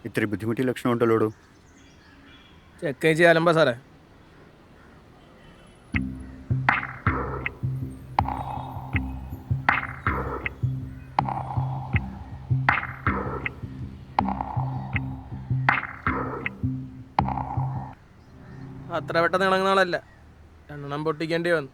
ഇത്തിരി ബുദ്ധിമുട്ടിയ ലക്ഷണം ഉണ്ടല്ലോടു. ചെക്ക് ചെയ്യാലമ്പ സാറേ. അത്ര പെട്ടെന്ന് ഇണങ്ങുന്ന ആളല്ല, രണ്ടെണ്ണം പൊട്ടിക്കേണ്ടി വന്നു.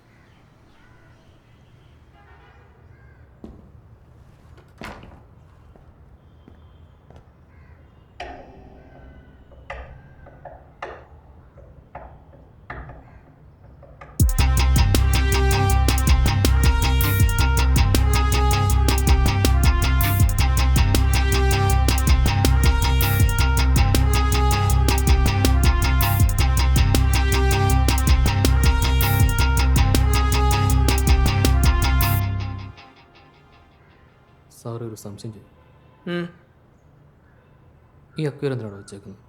സാറ് ഒരു സംശയം ചെയ്യും. ഈ അക്വയർ എന്തിനാണ് വെച്ചേക്കുന്നത്?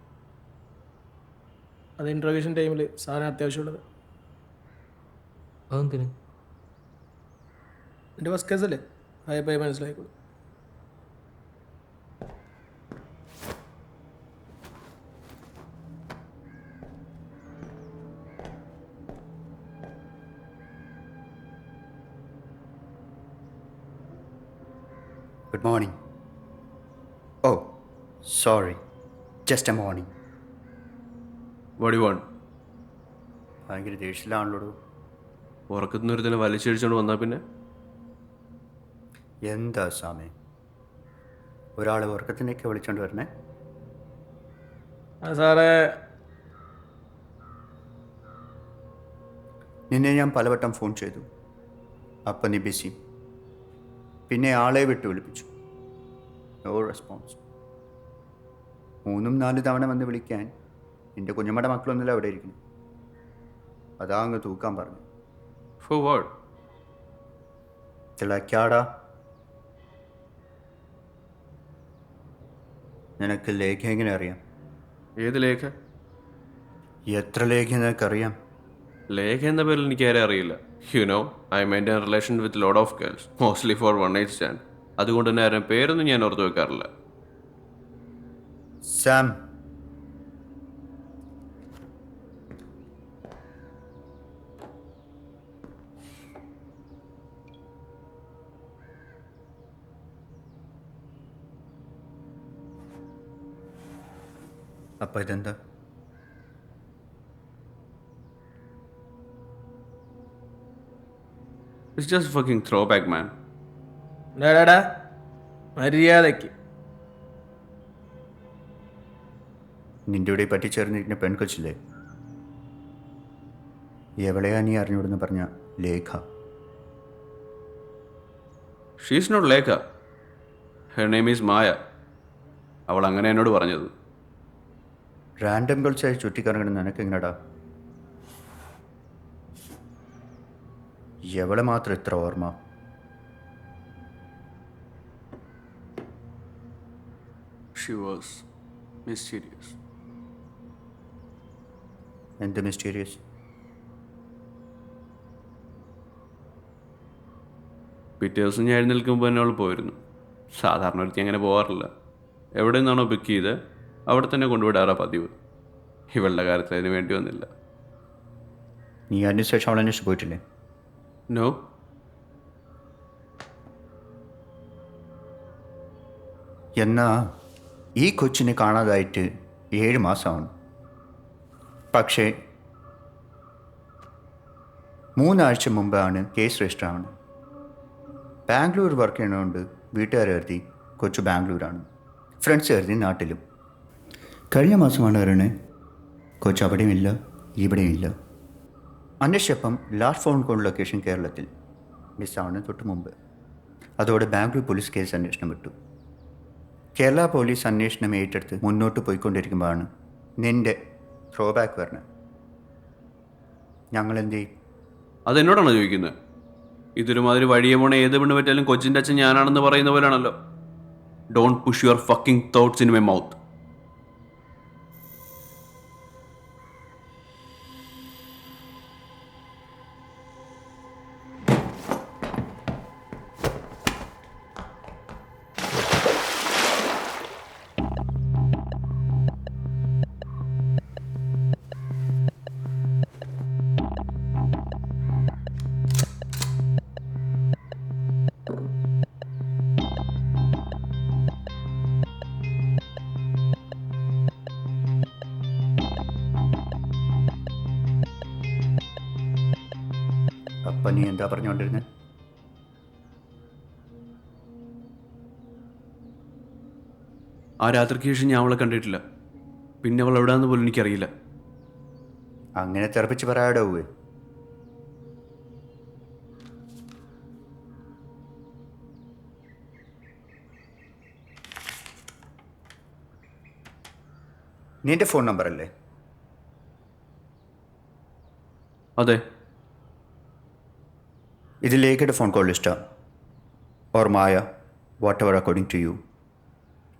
അത് ഇൻട്രോഗേഷൻ ടൈമിൽ സാറിന് അത്യാവശ്യമുള്ളത്. അതെന്തിന്? എൻ്റെ ഫസ്റ്റ് കേസല്ലേ, ആയപ്പോൾ മനസ്സിലായിക്കോളൂ. Good morning. Oh, sorry. Just a morning. What do you want? ഭയങ്കര ദേഷ്യത്തിലാണല്ലോടു. ഉറക്കത്തിനൊരു തന്നെ വലിച്ചഴിച്ചോണ്ട് വന്നാൽ പിന്നെ എന്താ സാമേ, ഒരാളെ ഉറക്കത്തിനൊക്കെ വിളിച്ചോണ്ട് വരണേ? സാറേ, നിന്നെ ഞാൻ പലവട്ടം ഫോൺ ചെയ്തു, അപ്പം നീ ബിസി. പിന്നെ ആളെ വിട്ട് വിളിപ്പിച്ചു, നോ റെസ്പോൺസ്. 3-4 തവണ വന്ന് വിളിക്കാൻ എൻ്റെ കുഞ്ഞമ്മയുടെ മക്കളൊന്നുമില്ല അവിടെ ഇരിക്കുന്നു. അതാ അങ്ങ് തൂക്കാൻ പറഞ്ഞു. For what? തിളക്കാടാ. നിനക്ക് ലേഖ എങ്ങനെ അറിയാം? ഏത് ലേഖ? എത്ര ലേഖ നിനക്കറിയാം? ലേഖ എന്ന പേരിൽ എനിക്ക് ആരെ അറിയില്ല. You know, I maintain relation with load of girls, mostly for one night stand. അതുകൊണ്ട് തന്നെ ആരും പേരൊന്നും ഞാൻ ഓർത്ത് വെക്കാറില്ല. സാം, അപ്പം ഇതെന്താ? It's just fucking throw back man. ഡാടാ മര്യാദയ്ക്ക്. നിൻ്റെ കൂടെ പറ്റിച്ചേർന്നിരിക്കുന്ന പെൺകൊച്ചില്ലേ, എവിടെയാ നീ അറിഞ്ഞുവിടുന്ന് പറഞ്ഞ Lekha? She's not Lekha, her name is Maya. അവൾ അങ്ങനെ എന്നോട് പറഞ്ഞത്. റാൻഡം ഗേൾസായി ചുറ്റിക്കറങ്ങണം നിനക്കെങ്ങനെടാ? എവളെ മാത്രം ഇത്ര ഓർമ്മ? She was mysterious. എന്ത് മിസ്റ്റീരിയസ്? പിറ്റേ ദിവസം ഞാൻ എഴുന്നേൽക്കുമ്പോൾ തന്നെ അവൾ പോയിരുന്നു. സാധാരണ ഒരുത്തി അങ്ങനെ പോകാറില്ല. എവിടെ നിന്നാണോ പിക്ക് ചെയ്ത് അവിടെ തന്നെ കൊണ്ടുവിടാറാ പതിവ്. ഇവളുടെ കാര്യത്തിൽ അതിന് വേണ്ടി വന്നില്ല. നീ അതിനുശേഷം അവൾ അന്വേഷിച്ച് പോയിട്ടില്ലേ? നോ. എന്നാൽ ഈ കൊച്ചിനെ കാണാതായിട്ട് 7 മാസമാണ്. പക്ഷേ 3 ആഴ്ച മുമ്പാണ് കേസ് രജിസ്റ്റർ ആവുന്നത്. ബാംഗ്ലൂർ വർക്ക് ചെയ്യണതുകൊണ്ട് വീട്ടുകാർ കരുതി കൊച്ചു ബാംഗ്ലൂരാണ്, ഫ്രണ്ട്സ് കരുതി നാട്ടിലും. കഴിഞ്ഞ മാസമാണ് പറയണേ കൊച്ചു അവിടെയും ഇല്ല ഇവിടെയും ഇല്ല. അന്വേഷിച്ചപ്പം ലാസ്റ്റ് ഫോൺ കോൾ ലൊക്കേഷൻ കേരളത്തിൽ, മിസ്സാവുന്നതിന് തൊട്ട് മുമ്പ്. അതോടെ ബാംഗ്ലൂർ പോലീസ് കേസ് അന്വേഷണം വിട്ടു. കേരള പോലീസ് അന്വേഷണം ഏറ്റെടുത്ത് മുന്നോട്ട് പോയിക്കൊണ്ടിരിക്കുമ്പോഴാണ് നിൻ്റെ ത്രോ ബാക്ക് വരണത്. ഞങ്ങളെന്ത് ചെയ്യും? അതെന്നോടാണോ ചോദിക്കുന്നത്? ഇതൊരുമാതിരി വഴിയെ പോണ ഏത് പെണ്ണ് പറ്റിയാലും കൊച്ചിൻ്റെ അച്ഛൻ ഞാനാണെന്ന് പറയുന്ന പോലെയാണല്ലോ. Don't push your fucking thoughts in my mouth. അപ്പം നീ എന്താ പറഞ്ഞുകൊണ്ടിരുന്നത്? ആ രാത്രിക്ക് ശേഷം ഞാൻ അവളെ കണ്ടിട്ടില്ല. പിന്നെ അവൾ എവിടെയാണെന്ന് പോലും എനിക്കറിയില്ല. അങ്ങനെ തെറപ്പിച്ച് പറയാടെ പോവേ. നിന്റെ ഫോൺ നമ്പർ അല്ലേ? അതെ. ഇത് ലേഖയുടെ ഫോൺ കോൾ ലിസ്റ്റാണ്, or Maya, whatever according to you.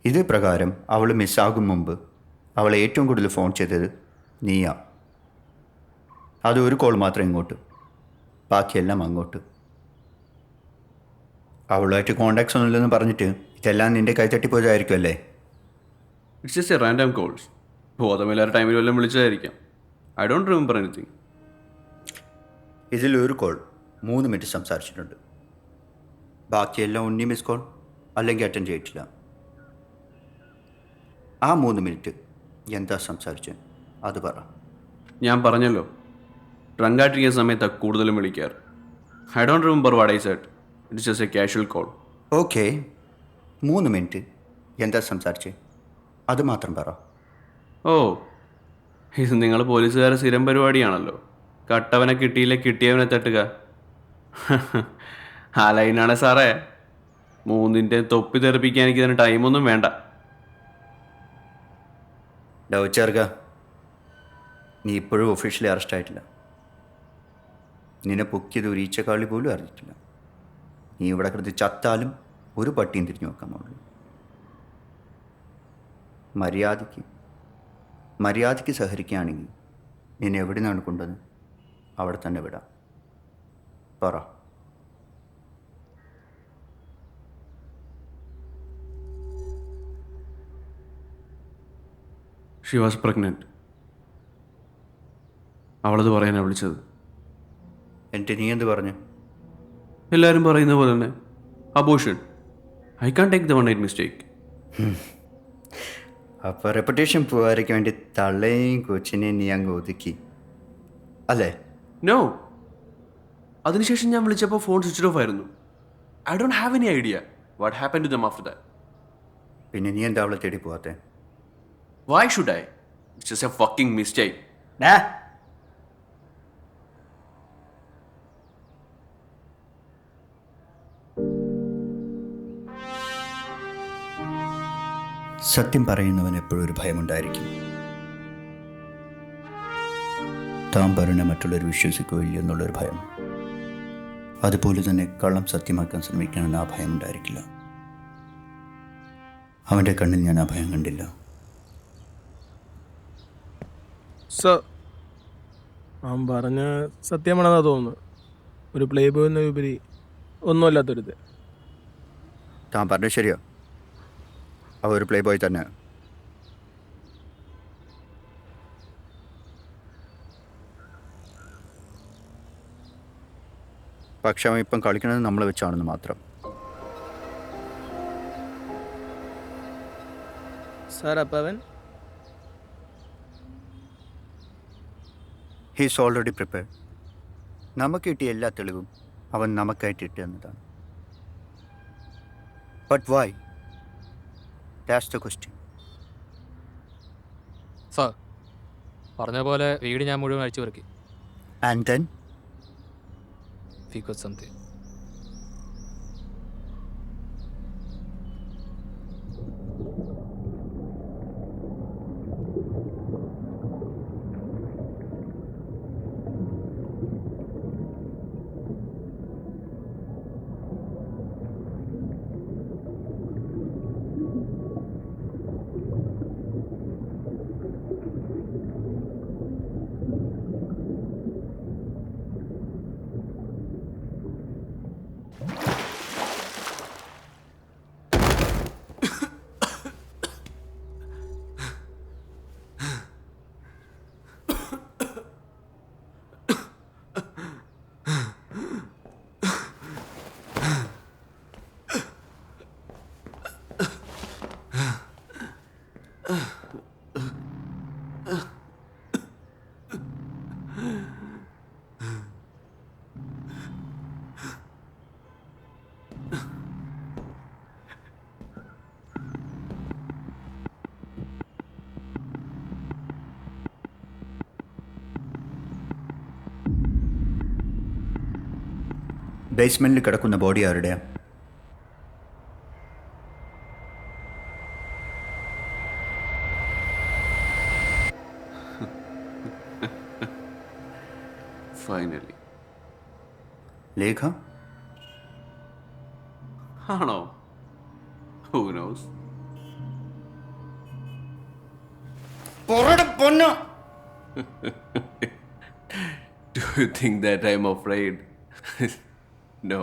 ഇത് പ്രകാരം അവൾ മിസ്സാകും മുമ്പ് അവളെ ഏറ്റവും കൂടുതൽ ഫോൺ ചെയ്തത് നീയാ. അത് ഒരു കോൾ മാത്രം ഇങ്ങോട്ട്, ബാക്കിയെല്ലാം അങ്ങോട്ട്. അവളുമായിട്ട് കോണ്ടാക്ട്സ് ഒന്നുമില്ലെന്ന് പറഞ്ഞിട്ട് ഇതെല്ലാം നിൻ്റെ കൈത്തട്ടിപ്പോയതായിരിക്കും അല്ലേ? It's just a random calls. ബോധമില്ലാത്ത ടൈമിൽ വല്ലതും വിളിച്ചതായിരിക്കാം. I don't remember anything. ഇതിലൊരു കോൾ 3 മിനിറ്റ് സംസാരിച്ചിട്ടുണ്ട്. ബാക്കിയെല്ലാം ഉണ്ണി മിസ് കോൾ അല്ലെങ്കിൽ അറ്റൻഡ് ചെയ്തിട്ടില്ല. ആ 3 മിനിറ്റ് എന്താ സംസാരിച്ചത് അത് പറ. ഞാൻ പറഞ്ഞല്ലോ, ഡ്രങ്കായിട്ടിരിക്കുന്ന സമയത്താണ് കൂടുതലും വിളിക്കാറ്. I don't remember what I said. It's just a casual call. Okay, 3 minute എന്താ സംസാരിച്ചത് അത് മാത്രം പറ. ഓ, ഇത് നിങ്ങൾ പോലീസുകാരെ സ്ഥിരം പരിപാടിയാണല്ലോ. കട്ടവനെ കിട്ടിയില്ല കിട്ടിയവനെ തട്ടുക. ആ ലൈനാണ് സാറേ. 3ൻ്റെ തൊപ്പി തെറിപ്പിക്കാൻ എനിക്ക് ഇതിന് ടൈമൊന്നും വേണ്ട. ഡൗച്ചേർക്ക, നീ ഇപ്പോഴും ഒഫീഷ്യലി അറസ്റ്റ് ആയിട്ടില്ല. നിന്നെ പൊക്കിയത് ഒരു ഈച്ചക്കാളി പോലും അറിഞ്ഞിട്ടില്ല. നീ ഇവിടെ കിടന്ന് ചത്താലും ഒരു പട്ടിയും തിരിഞ്ഞു നോക്കാൻ പാടുള്ളൂ. മര്യാദയ്ക്ക് സഹകരിക്കുകയാണെങ്കിൽ നിന്നെ എവിടെ നിന്നാണ് കൊണ്ടത് അവിടെ തന്നെ വിടാം. പറ. She was pregnant. അവളത് പറയാനാണ് വിളിച്ചത്. എന്നിട്ട് നീ എന്ത് പറഞ്ഞു? എല്ലാവരും പറയുന്ന പോലെ തന്നെ, abortion. I can take the one night mistake. അപ്പോൾ റെപ്യൂട്ടേഷൻ പോകാതിരിക്കാൻ വേണ്ടി തള്ളയും കൊച്ചിനെയും നീ അങ്ങ് ഒതുക്കി അല്ലേ? നോ. അതിനുശേഷം ഞാൻ വിളിച്ചപ്പോൾ ഫോൺ സ്വിച്ച് ഓഫ് ആയിരുന്നു. I don't have any idea what happen to them after that. പിന്നെ നീ എന്താ അവളെ തേടി പോകാത്തെ? Why should I? It's just a fucking mistake. സത്യം പറയുന്നവൻ എപ്പോഴും ഒരു ഭയമുണ്ടായിരിക്കും. താൻ പറഞ്ഞ മറ്റുള്ളവർ വിശ്വസിക്കുകയില്ല എന്നുള്ളൊരു ഭയം. അതുപോലെ തന്നെ കള്ളം സത്യമാക്കാൻ ശ്രമിക്കണമെന്ന് ആ ഭയം ഉണ്ടായിരിക്കില്ല. അവൻ്റെ കണ്ണിൽ ഞാൻ ആ ഭയം കണ്ടില്ല. അവൻ പറഞ്ഞ സത്യമാണെന്നാ തോന്നുന്നു. ഒരു പ്ലേ ബോയ് എന്നതിലുപരി ഒന്നുമല്ലാത്തൊരുത്. താൻ പറഞ്ഞത് ശരിയോ? അവ ഒരു പ്ലേ ബോയ് തന്നെ. പക്ഷെ അവൻ ഇപ്പം കളിക്കുന്നത് നമ്മളെ വെച്ചാണെന്ന് മാത്രം. സാർ അപ്പം അവൻ ഹീസ് ഓൾറെഡി പ്രിപ്പയർഡ്. നമുക്ക് കിട്ടിയ എല്ലാ തെളിവും അവൻ നമുക്കായിട്ട് ഇട്ട് തന്നതാണ്. But why? That's the question. Sir പറഞ്ഞ പോലെ വീട് ഞാൻ മുഴുവൻ അഴിച്ചു പെറുക്കി. And then we got something. ബേസ്മെൻറ്റിൽ കിടക്കുന്ന ബോഡി ആരുടെയാ? ഫൈനലി. ലേഖ? ആണോ? Who knows? Do you think that I'm afraid? No.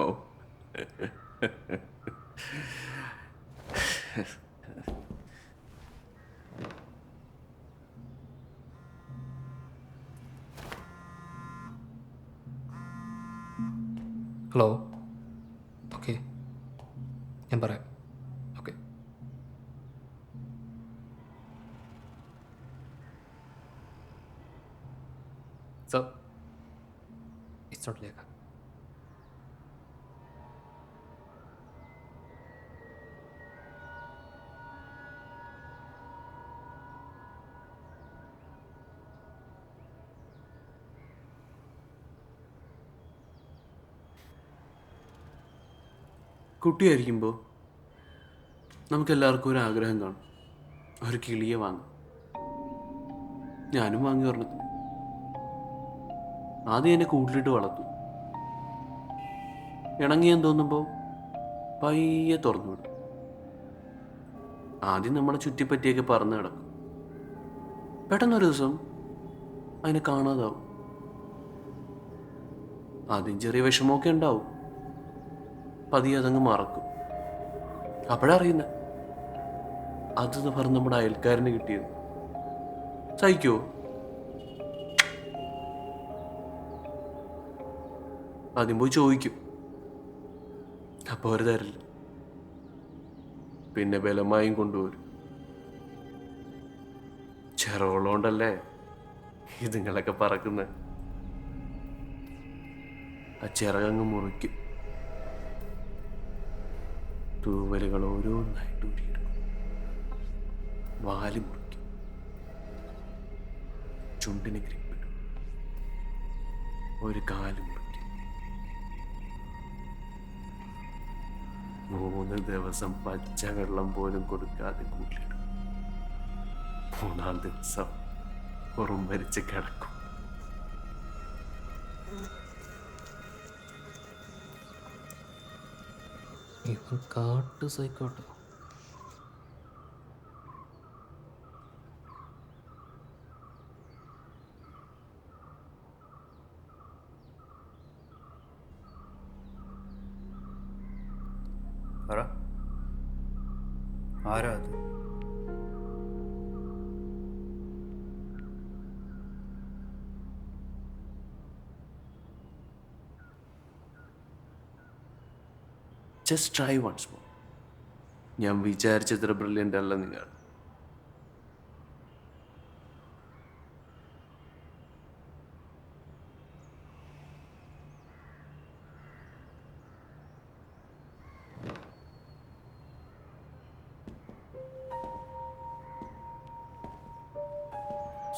Hello. Okay, ഞാൻ പറയാം. Okay. Sir, it's not Lekha. കുട്ടിയായിരിക്കുമ്പോൾ നമുക്കെല്ലാവർക്കും ഒരു ആഗ്രഹം കാണും, ഒരു കിളിയെ വാങ്ങും. ഞാനും വാങ്ങി ഒരെണ്ണത്തിന്. ആദ്യം എന്നെ കൂട്ടിലിട്ട് വളർത്തും. ഇണങ്ങിയെന്ന് തോന്നുമ്പോൾ പയ്യെ തുറന്നു വിടും. ആദ്യം നമ്മളെ ചുറ്റിപ്പറ്റിയൊക്കെ പറന്ന് കിടക്കും. പെട്ടെന്നൊരു ദിവസം അതിനെ കാണാതാവും. ആദ്യം ചെറിയ വിഷമമൊക്കെ ഉണ്ടാവും. പതിയെ അതങ്ങ് മറക്കും. അപ്പോഴറിയുന്ന അത് പറഞ്ഞ് നമ്മുടെ അയൽക്കാരന് കിട്ടിയത്. സഹിക്കുമോ? ആദ്യം പോയി ചോദിക്കും. അപ്പോൾ അവർ തരില്ല. പിന്നെ ബലമായും കൊണ്ടുവരും. ചിറകുള്ളോണ്ടല്ലേ ഇതുങ്ങളൊക്കെ പറക്കുന്നത്. ആ ചിറകങ്ങ് മുറിക്കും. തൂവലുകൾ ഓരോന്നായിട്ട് ഊരിയെടുക്കും. വാല് മുറിക്കും. ചുണ്ടിന് ഗ്രിപ്പിടും. ഒരു കാല് മുറിക്കും. 3 ദിവസം പച്ചവെള്ളം പോലും കൊടുക്കാതെ കൂട്ടിലിടും. 3-ാം ദിവസം ഉറുമ്പരിച്ച് കിടക്കും. ഇവൻ കാട്ട് സൈക്കോട്ടോ. പറ, ആരാ അത്? Just try once more. ഞാൻ വിചാരിച്ചത്ര ബ്രില്യൻ്റ് അല്ല നിങ്ങൾ.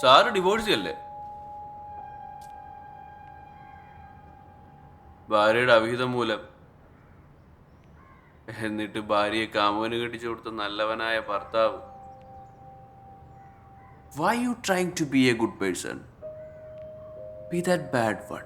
സാറ് ഡിവോഴ്സ് ചെയ്യല്ലേ? ഭാര്യയുടെ അവിഹിതം മൂലം. എന്നിട്ട് ഭാര്യയെ കാമുവിന് കെട്ടിച്ചു കൊടുത്ത നല്ലവനായ ഭർത്താവ്. Why you trying to be a good person? Be that bad one.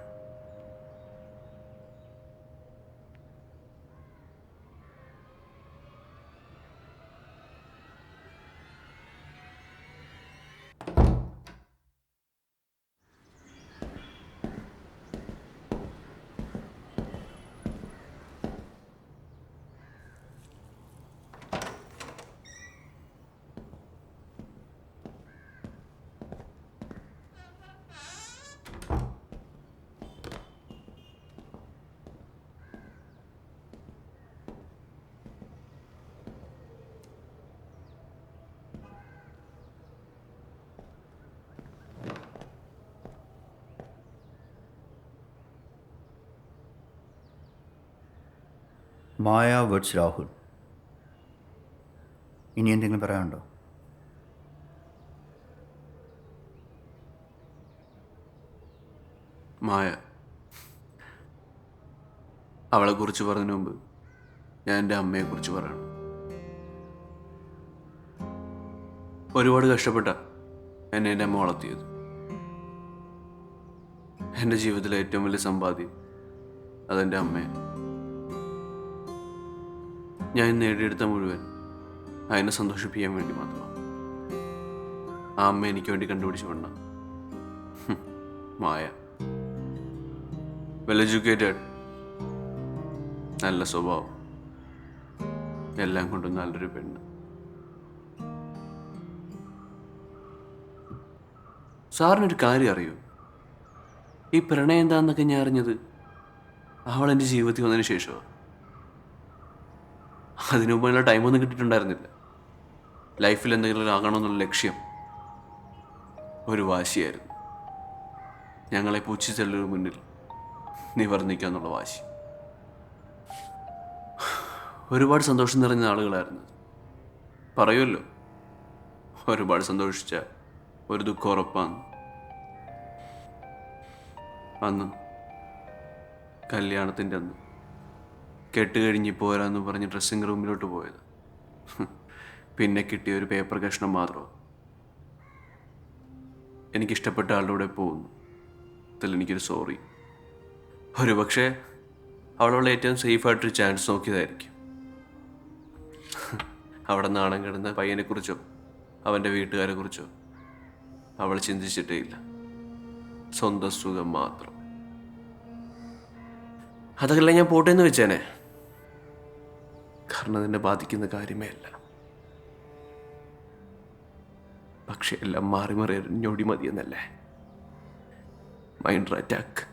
Maya words Rahul. ഇനി എന്തെങ്കിലും പറയാനുണ്ടോ? മായ, അവളെക്കുറിച്ച് പറഞ്ഞതിന് മുമ്പ് ഞാൻ എൻ്റെ അമ്മയെക്കുറിച്ച് പറയണം. ഒരുപാട് കഷ്ടപ്പെട്ട എന്നെ എൻ്റെ അമ്മ വളർത്തിയത്. എൻ്റെ ജീവിതത്തിലെ ഏറ്റവും വലിയ സമ്പാദ്യം അതെൻ്റെ അമ്മയാണ്. ഞാൻ നേടിയെടുത്ത മുഴുവൻ അതിനെ സന്തോഷിപ്പിക്കാൻ വേണ്ടി മാത്രമാണ്. ആ അമ്മ എനിക്ക് വേണ്ടി കണ്ടുപിടിച്ചു വേണ്ട മായ. വെൽ എഡ്യൂക്കേറ്റഡ്, നല്ല സ്വഭാവം, എല്ലാം കൊണ്ടും നല്ലൊരു പെണ്ണ്. സാറിനൊരു കാര്യം അറിയൂ, ഈ പ്രണയം എന്താന്നൊക്കെ ഞാൻ അറിഞ്ഞത് അവൾ എൻ്റെ ജീവിതത്തിൽ വന്നതിന് ശേഷമാണ്. അതിനു മുമ്പ് ടൈമൊന്നും കിട്ടിയിട്ടുണ്ടായിരുന്നില്ല. ലൈഫിൽ എന്തെങ്കിലും ആകണമെന്നുള്ള ലക്ഷ്യം ഒരു വാശിയായിരുന്നു. ഞങ്ങളെ പൂച്ചിച്ചെല്ലൊരു മുന്നിൽ നിവർന്നിക്കാന്നുള്ള വാശി. ഒരുപാട് സന്തോഷം നിറഞ്ഞ ആളുകളായിരുന്നു. പറയുമല്ലോ, ഒരുപാട് സന്തോഷിച്ച ഒരു ദുഃഖം ഉറപ്പാണ്. അന്ന് കല്യാണത്തിൻ്റെ അന്ന് കെട്ടുകഴിഞ്ഞ് പോരാന്ന് പറഞ്ഞ് ഡ്രസ്സിങ് റൂമിലോട്ട് പോയത്. പിന്നെ കിട്ടിയ ഒരു പേപ്പർ കഷ്ണം മാത്രമാണ്. എനിക്കിഷ്ടപ്പെട്ട ആളുടെ കൂടെ പോകുന്നു. അതിൽ എനിക്കൊരു സോറി. ഒരു പക്ഷേ അവളുള്ള ഏറ്റവും സേഫായിട്ടൊരു ചാൻസ് നോക്കിയതായിരിക്കും. അവിടെ നാണം കിടന്ന പയ്യനെക്കുറിച്ചോ അവൻ്റെ വീട്ടുകാരെ കുറിച്ചോ അവൾ ചിന്തിച്ചിട്ടേ ഇല്ല. സ്വന്തം സുഖം മാത്രം. അതൊക്കെ ഞാൻ പോട്ടേന്ന് വെച്ചേനെ. കാരണം അതെന്നെ ബാധിക്കുന്ന കാര്യമേ അല്ല. പക്ഷെ എല്ലാം മാറി മാറി ഞൊടി മതിയെന്നല്ലേ. മൈൻഡ് അറ്റാക്ക്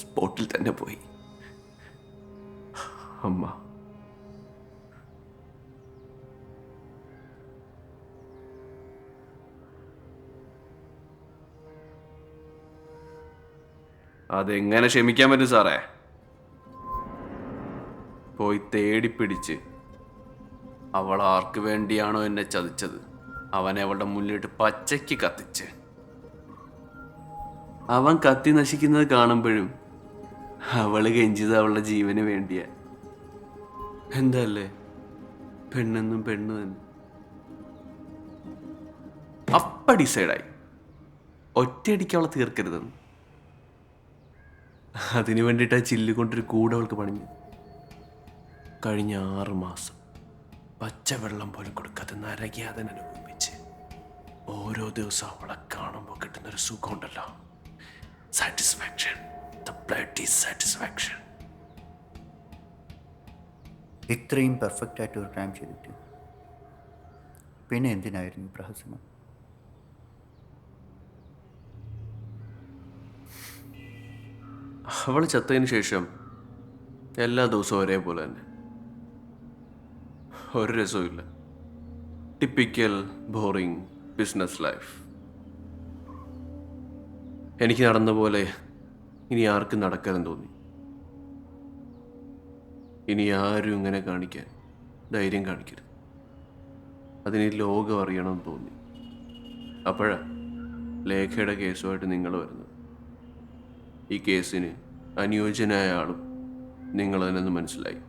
സ്പോട്ടിൽ തന്നെ പോയി. അമ്മ അതെങ്ങനെ ക്ഷമിക്കാൻ പറ്റും സാറേ? പോയി തേടിപ്പിടിച്ച് അവൾ ആർക്ക് വേണ്ടിയാണോ എന്നെ ചതിച്ചത് അവനെ അവളുടെ മുന്നിലിട്ട് പച്ചയ്ക്ക് കത്തിച്ച് അവൻ കത്തി നശിക്കുന്നത് കാണുമ്പോഴും അവള് കെഞ്ചിത് അവളുടെ ജീവന് വേണ്ടിയാ. എന്തല്ലേ പെണ്ണെന്നും പെണ്ണ് തന്നെ. അപ്പ ഡിസൈഡായി ഒറ്റയടിക്ക് അവളെ തീർക്കരുതെന്ന്. അതിനു വേണ്ടിയിട്ട് ആ ചില്ല് കൊണ്ടൊരു കൂടെ അവൾക്ക് പണിഞ്ഞു. കഴിഞ്ഞ 6 മാസം പച്ചവെള്ളം പോലും കൊടുക്കാതെ നരകിയാതൻ അനുഭവിച്ച് ഓരോ ദിവസം അവളെ കാണുമ്പോൾ കിട്ടുന്നൊരു സുഖമുണ്ടല്ലോ, സാറ്റിസ്ഫാക്ഷൻ, ദ ബ്ലഡി സാറ്റിസ്ഫാക്ഷൻ. ഇത്രയും പെർഫെക്റ്റ് ആയിട്ട് ഒരു ക്രൈം ചെയ്തിട്ട് പിന്നെ എന്തിനായിരുന്നു ഈ പ്രഹസനം? അവൾ ചത്തതിന് ശേഷം എല്ലാ ദിവസവും ഒരേപോലെ തന്നെ. ഒരു രസവുമില്ല. Typical boring business life. എനിക്ക് നടന്ന പോലെ ഇനി ആർക്കും നടക്കാനും തോന്നി. ഇനി ആരും ഇങ്ങനെ കാണിക്കാൻ ധൈര്യം കാണിക്കരുത്. അതിന് ലോകം അറിയണമെന്ന് തോന്നി. അപ്പോഴാ ലേഖയുടെ കേസുമായിട്ട് നിങ്ങൾ വരുന്നത്. ഈ കേസിന് അനുയോജ്യനായ ആളും നിങ്ങൾ തന്നെന്ന് മനസ്സിലായി.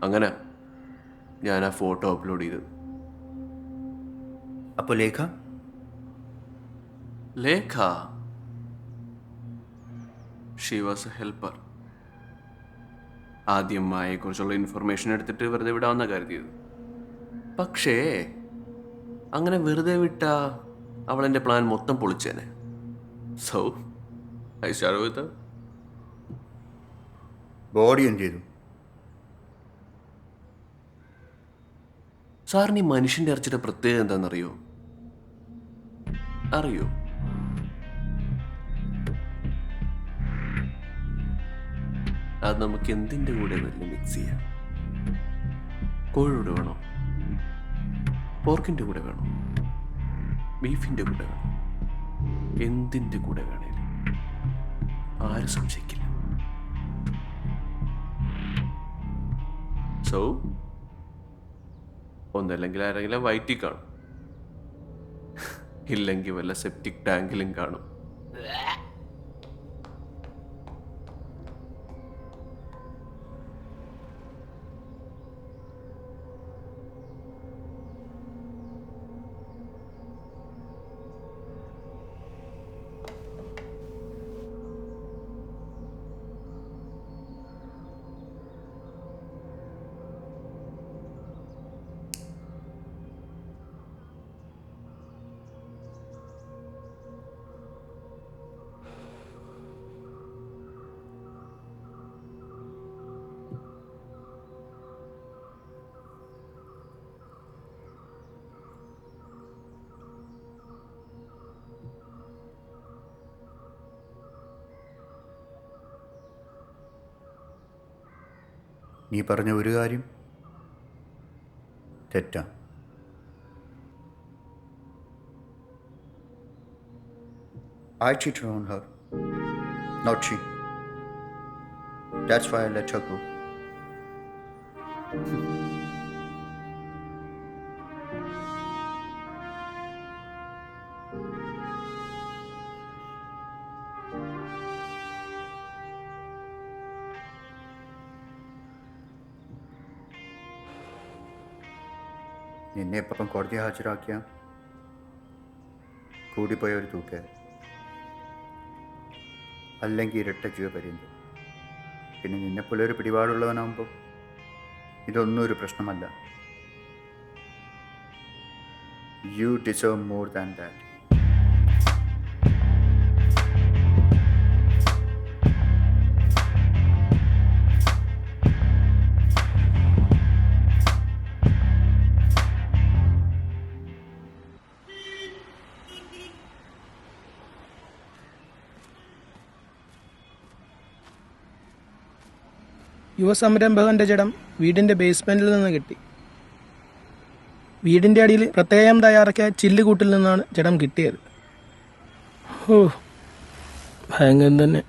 അങ്ങനെ ഞാൻ ആ ഫോട്ടോ അപ്ലോഡ് ചെയ്തത്. അപ്പോൾ Lekha Lekha she was A helper. ആദ്യം മായെക്കുറിച്ചുള്ള ഇൻഫർമേഷൻ എടുത്തിട്ട് വെറുതെ വിടാമെന്ന കരുതിയത്. പക്ഷേ അങ്ങനെ വെറുതെ വിട്ട അവളെൻ്റെ പ്ലാൻ മൊത്തം പൊളിച്ചേനെ. So I start with body എന്ത് ചെയ്തു? സാറിന് ഈ മനുഷ്യൻ്റെ ഇറച്ചിയുടെ പ്രത്യേകത എന്താണെന്നറിയോ? അറിയോ? അത് നമുക്ക് എന്തിൻ്റെ കൂടെ വേണമെങ്കിലും മിക്സ് ചെയ്യാം. കോഴിയുടെ വേണോ, പോർക്കിൻ്റെ കൂടെ വേണോ, ബീഫിൻ്റെ കൂടെ വേണോ, എന്തിൻ്റെ കൂടെ വേണേലും ആരും സംശയിക്കില്ല. സോ ഒന്നല്ലെങ്കിൽ ആരെങ്കിലും വയറ്റിൽ കാണും, ഇല്ലെങ്കിൽ വല്ല സെപ്റ്റിക് ടാങ്കിലും കാണും. നീ പറഞ്ഞ ഒരു കാര്യം തെറ്റാണ്. I cheated on her, not she. That's why I let her go. നിന്നെ ഇപ്പം കോടതി ഹാജരാക്കിയ കൂടിപ്പോയ ഒരു തൂക്ക്, അല്ലെങ്കിൽ ഇരട്ട ജീവപര്യന്തം. പിന്നെ നിന്നെപ്പോലെ ഒരു പിടിപാടുള്ളവനാകുമ്പോൾ ഇതൊന്നും ഒരു പ്രശ്നമല്ല. You deserve more than that. യുവസംരംഭകന്റെ ജഡം വീടിന്റെ ബേസ്മെന്റിൽ നിന്ന് കിട്ടി. വീടിന്റെ അടിയിൽ പ്രത്യേകം തയ്യാറാക്കിയ ചില്ലുകൂട്ടിൽ നിന്നാണ് ജഡം കിട്ടിയത്. ഓ, ഭയങ്കരം തന്നെ.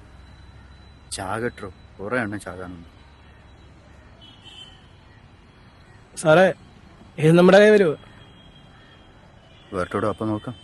ചാകട്ടോ, കുറേ എണ്ണം ചാകാനുണ്ട്. സാറേ, ഇത് നമ്മുടെ കൈ വരുമോ? വേർട്ടോടും അപ്പം നോക്കാം.